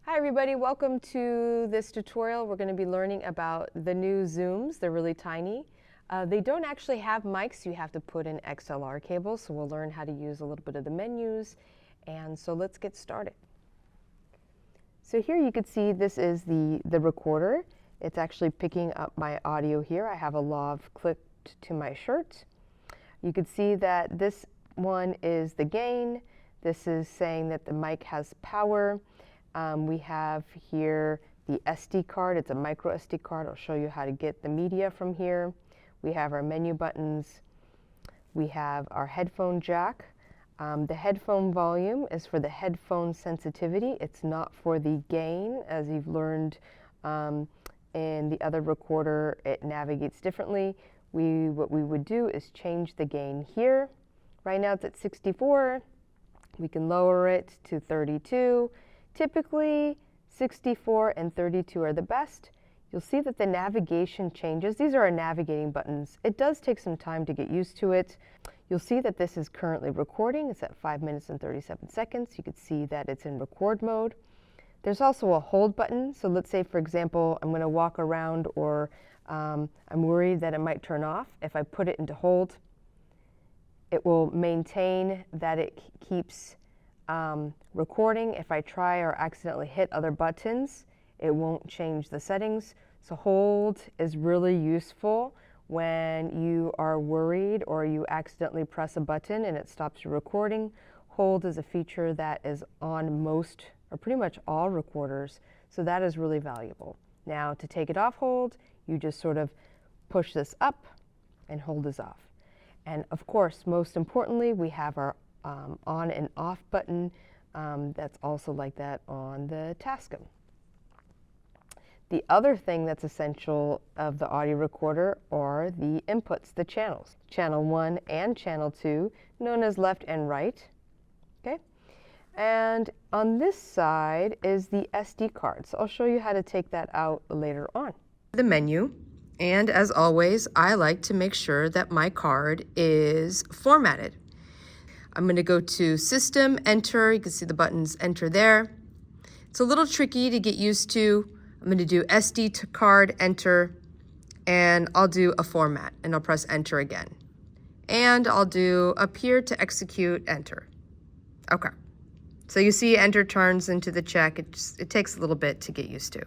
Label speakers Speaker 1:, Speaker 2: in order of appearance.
Speaker 1: Hi everybody, welcome to this tutorial. We're going to be learning about the new Zooms. They're really tiny. They don't actually have mics. You have to put in XLR cables, so we'll learn how to use a little bit of the menus. And so let's get started. So here you can see this is the recorder. It's actually picking up my audio here. I have a lav clipped to my shirt. You can see that this one is the gain. This is saying that the mic has power. We have here the SD card. It's a micro SD card. I'll show you how to get the media from here. We have our menu buttons. We have our headphone jack. The headphone volume is for the headphone sensitivity. It's not for the gain. As you've learned in the other recorder, it navigates differently. What we would do is change the gain here. Right now it's at 64. We can lower it to 32. Typically, 64 and 32 are the best. You'll see that the navigation changes. These are our navigating buttons. It does take some time to get used to it. You'll see that this is currently recording. It's at 5 minutes and 37 seconds. You can see that it's in record mode. There's also a hold button. So let's say, for example, I'm going to walk around or I'm worried that it might turn off. If I put it into hold, it will maintain that it keeps recording. If I try or accidentally hit other buttons, it won't change the settings. So hold is really useful when you are worried or you accidentally press a button and it stops your recording. Hold is a feature that is on most or pretty much all recorders, so that is really valuable. Now to take it off hold, you just sort of push this up and hold is off. And of course, most importantly, we have our on and off button. That's also like that on the Tascam. The other thing that's essential of the audio recorder are the inputs, the channels. Channel 1 and channel 2, known as left and right. Okay? And on this side is the SD card. So I'll show you how to take that out later on. The menu. And as always, I like to make sure that my card is formatted. I'm going to go to System, Enter. You can see the buttons Enter there. It's a little tricky to get used to. I'm going to do SD card, Enter, and I'll do a format, and I'll press Enter again. And I'll do Appear to Execute, Enter. Okay. So you see Enter turns into the check. It takes a little bit to get used to.